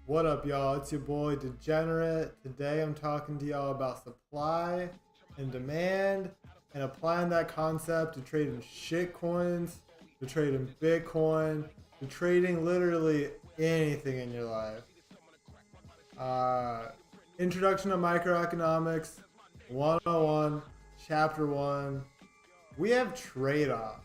What up, y'all? It's your boy Degenerate. Today I'm talking to y'all about supply and demand and applying that concept to trading shitcoins, to trading Bitcoin, to trading literally anything in your life. Introduction to Microeconomics 101, Chapter 1. We have trade-offs.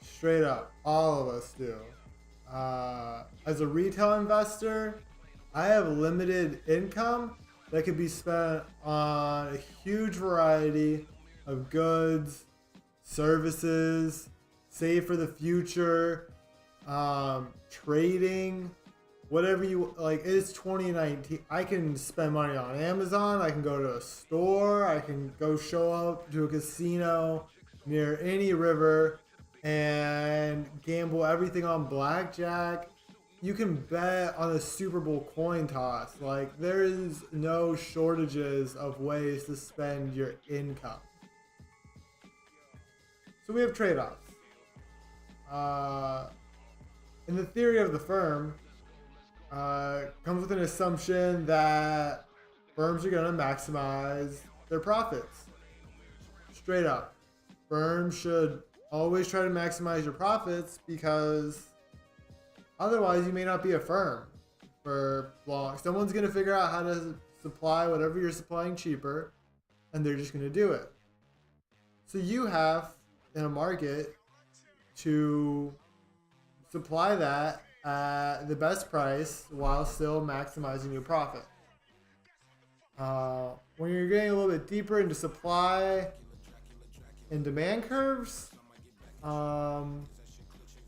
Straight up, all of us do. As a retail investor, I have limited income that could be spent on a huge variety of goods, services, save for the future, trading, whatever you like. It's 2019. I can spend money on Amazon. I can go to a store. I can go show up to a casino near any river and gamble everything on blackjack. You can bet on a Super Bowl coin toss. Like, there is no shortages of ways to spend your income. So we have trade-offs. In the theory of the firm, comes with an assumption that firms are going to maximize their profits. Straight up. Firms should always try to maximize your profits, because otherwise you may not be a firm for long. Someone's going to figure out how to supply whatever you're supplying cheaper, and they're just going to do it. So you have, in a market, to supply that at the best price while still maximizing your profit. When you're getting a little bit deeper into supply and demand curves,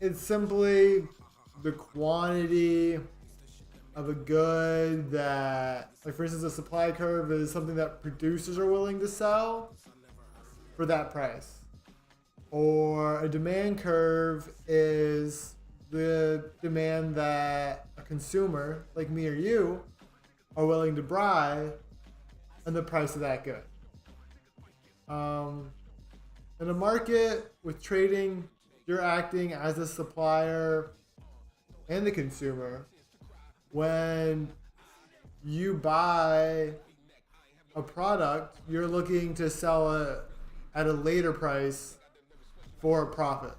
it's simply the quantity of a good that, like, for instance, a supply curve is something that producers are willing to sell for that price. Or a demand curve is the demand that a consumer, like me or you, are willing to buy and the price of that good. In a market with trading, you're acting as a supplier and the consumer. When you buy a product, you're looking to sell it at a later price for a profit.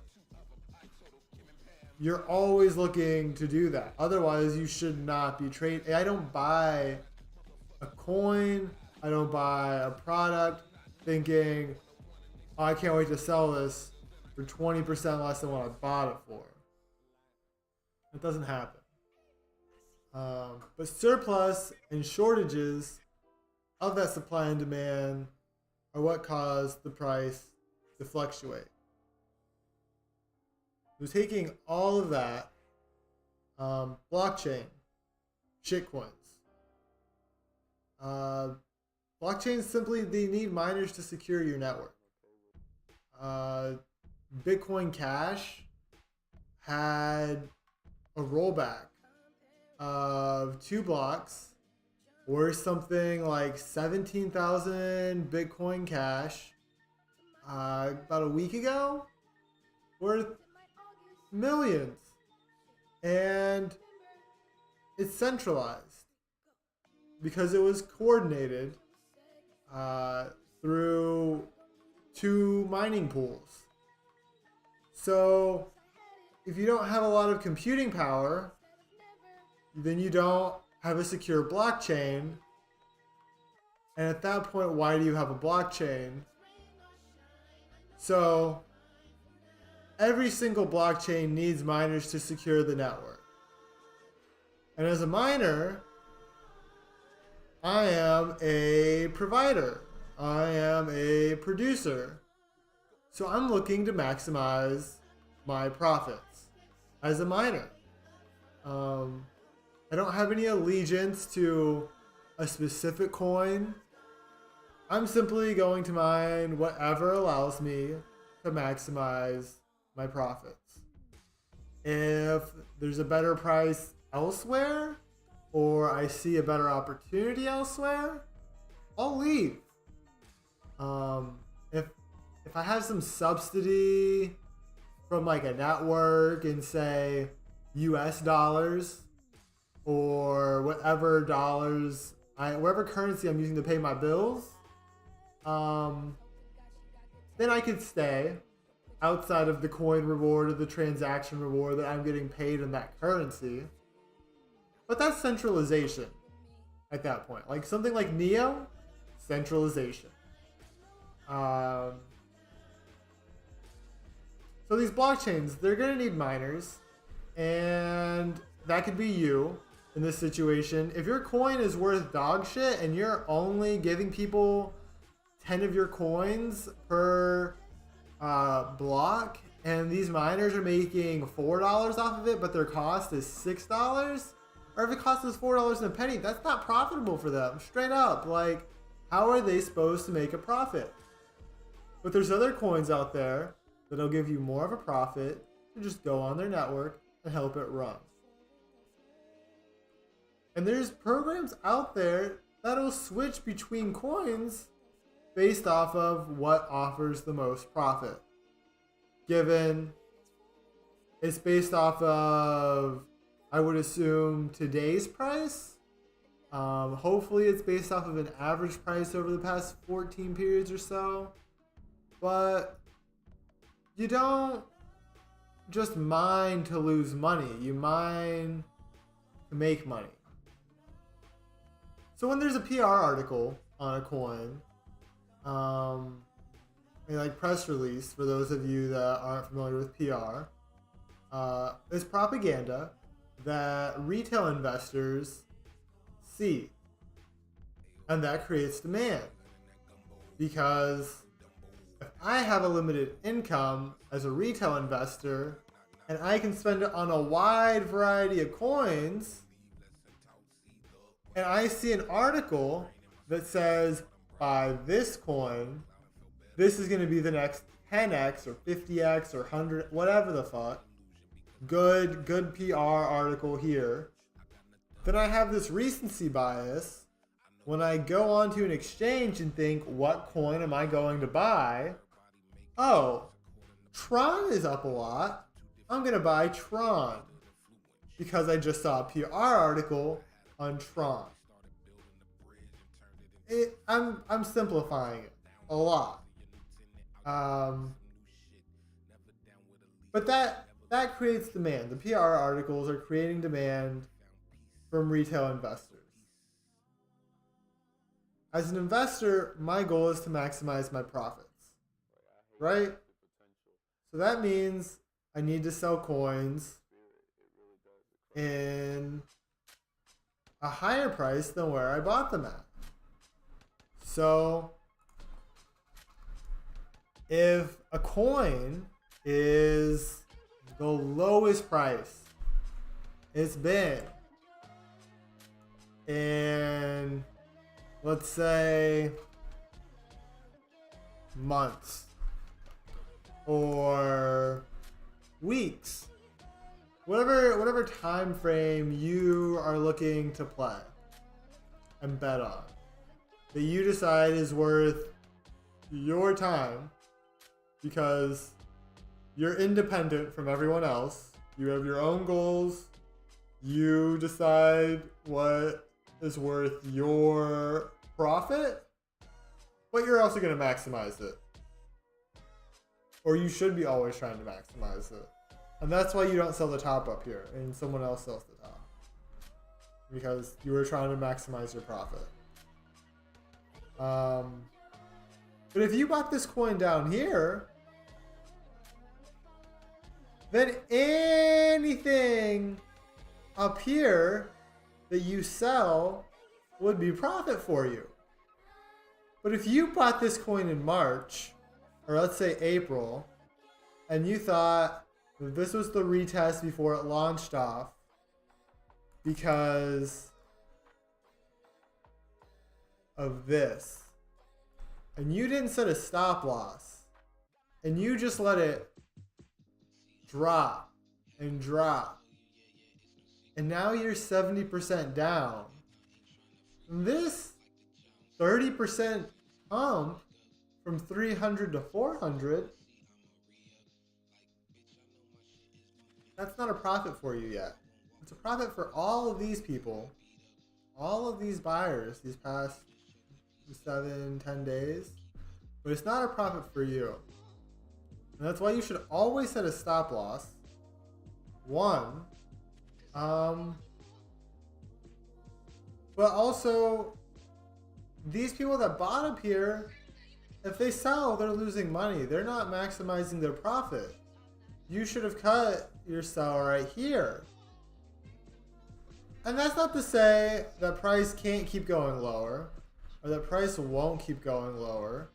You're always looking to do that. Otherwise, you should not be trading. I don't buy a coin, I don't buy a product thinking, oh, I can't wait to sell this for 20% less than what I bought it for. It doesn't happen. But surplus and shortages of that supply and demand are what cause the price to fluctuate. So taking all of that, blockchain, shitcoins. Blockchains simply, they need miners to secure your network. Bitcoin Cash had a rollback of 2 blocks worth something like 17,000 Bitcoin Cash about a week ago, worth millions. And it's centralized because it was coordinated through 2 mining pools. So if you don't have a lot of computing power, then you don't have a secure blockchain. And at that point, why do you have a blockchain? So every single blockchain needs miners to secure the network. And as a miner, I am a provider. I am a producer. So I'm looking to maximize my profits as a miner. I don't have any allegiance to a specific coin. I'm simply going to mine whatever allows me to maximize my profits. If there's a better price elsewhere, or I see a better opportunity elsewhere, I'll leave. If I have some subsidy from like a network in, say, US dollars, or whatever dollars, whatever currency I'm using to pay my bills, then I could stay outside of the coin reward or the transaction reward that I'm getting paid in that currency. But that's centralization at that point. Like something like Neo, centralization. So these blockchains, they're going to need miners, and that could be you in this situation. If your coin is worth dog shit and you're only giving people 10 of your coins per block, and these miners are making $4 off of it, but their cost is $6, or if it costs us $4 and a penny, that's not profitable for them. Straight up, like, how are they supposed to make a profit? But there's other coins out there that'll give you more of a profit to just go on their network and help it run. And there's programs out there that'll switch between coins based off of what offers the most profit. Given it's based off of, I would assume, today's price. Hopefully it's based off of an average price over the past 14 periods or so. But you don't just mine to lose money. You mine to make money. So when there's a PR article on a coin, like press release, for those of you that aren't familiar with PR, is propaganda that retail investors see. And that creates demand. Because if I have a limited income as a retail investor, and I can spend it on a wide variety of coins, and I see an article that says, buy this coin, this is going to be the next 10x or 50x or 100, whatever the fuck, good PR article here, then I have this recency bias when I go onto an exchange and think, what coin am I going to buy? Oh, Tron is up a lot. I'm going to buy Tron because I just saw a PR article on Tron. I'm simplifying it a lot. But that creates demand. The PR articles are creating demand from retail investors. As an investor, my goal is to maximize my profits, right? So that means I need to sell coins in a higher price than where I bought them at. So if a coin is the lowest price it's been in, let's say, months or weeks, whatever time frame you are looking to play and bet on, that you decide is worth your time because you're independent from everyone else. You have your own goals. You decide what is worth your profit, but you're also going to maximize it. Or you should be always trying to maximize it. And that's why you don't sell the top up here and someone else sells the top. Because you were trying to maximize your profit. But if you bought this coin down here, then anything up here that you sell would be profit for you. But if you bought this coin in March, or let's say April, and you thought that this was the retest before it launched off because of this, and you didn't set a stop loss, and you just let it drop and drop, and now you're 70% down, this 30% pump from 300 to 400, that's not a profit for you yet. It's a profit for all of these people all of these buyers these past 7-10 days, but it's not a profit for you. And that's why you should always set a stop loss. One, but also these people that bought up here, if they sell, they're losing money. They're not maximizing their profit. You should have cut your sell right here. And that's not to say that price can't keep going lower, or that price won't keep going lower.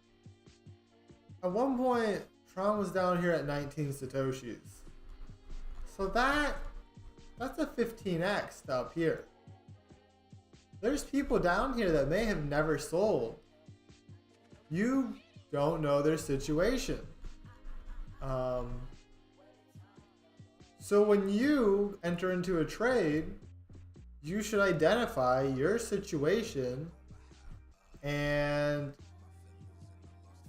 At one point, Tron was down here at 19 Satoshis. So that's a 15x up here. There's people down here that may have never sold. You don't know their situation. So when you enter into a trade, you should identify your situation and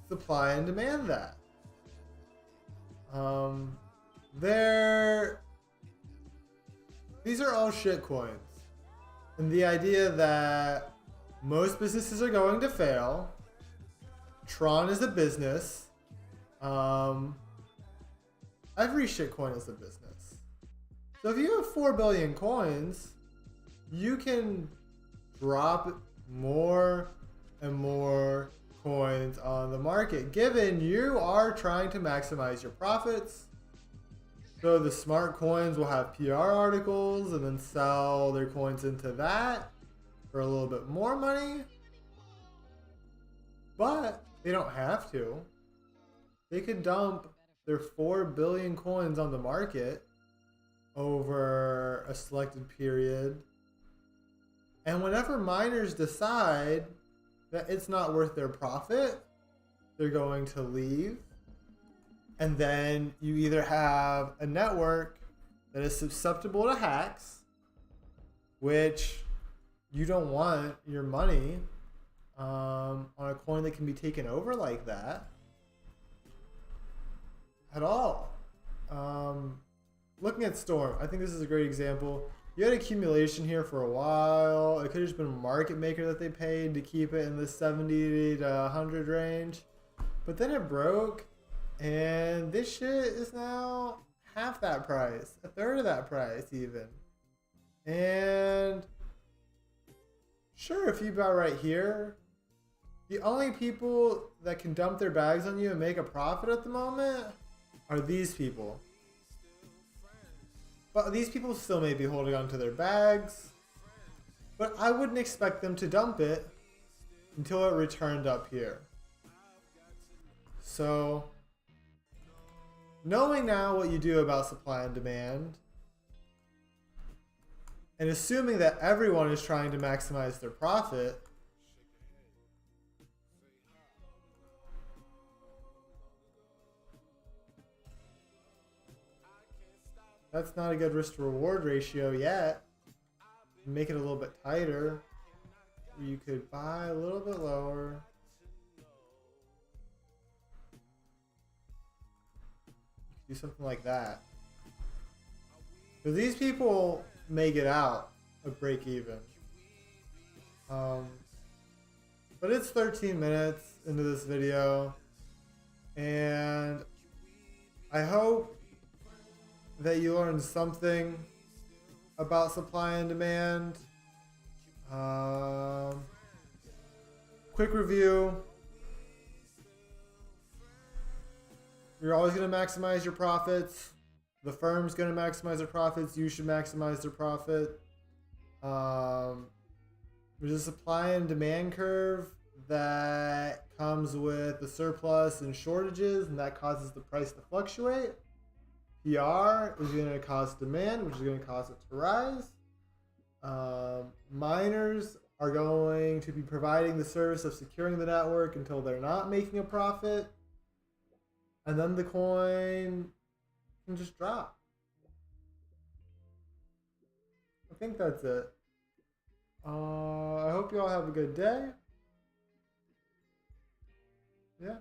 supply and demand that. These are all shitcoins. And the idea that most businesses are going to fail. Tron is a business. Every shitcoin is a business. So if you have 4 billion coins, you can drop more and more coins on the market, given you are trying to maximize your profits. So the smart coins will have PR articles and then sell their coins into that for a little bit more money. But they don't have to. They could dump their 4 billion coins on the market over a selected period. And whenever miners decide that it's not worth their profit, they're going to leave. And then you either have a network that is susceptible to hacks, which you don't want your money on a coin that can be taken over like that at all. Looking at Storm, I think this is a great example. You had accumulation here for a while. It could have just been a market maker that they paid to keep it in the 70 to 100 range. But then it broke. And this shit is now half that price, a third of that price even. And sure, if you buy right here, the only people that can dump their bags on you and make a profit at the moment are these people. But these people still may be holding on to their bags, but I wouldn't expect them to dump it until it returned up here. So knowing now what you do about supply and demand, and assuming that everyone is trying to maximize their profit, that's not a good risk to reward ratio yet. Make it a little bit tighter. You could buy a little bit lower. Do something like that. But these people may get out of break even. But it's 13 minutes into this video, and I hope that you learned something about supply and demand. Quick review. You're always going to maximize your profits. The firm's going to maximize their profits. You should maximize their profit. There's a supply and demand curve that comes with the surplus and shortages, and that causes the price to fluctuate. PR is going to cause demand, which is going to cause it to rise. Miners are going to be providing the service of securing the network until they're not making a profit. And then the coin can just drop. I think that's it. I hope you all have a good day. Yeah.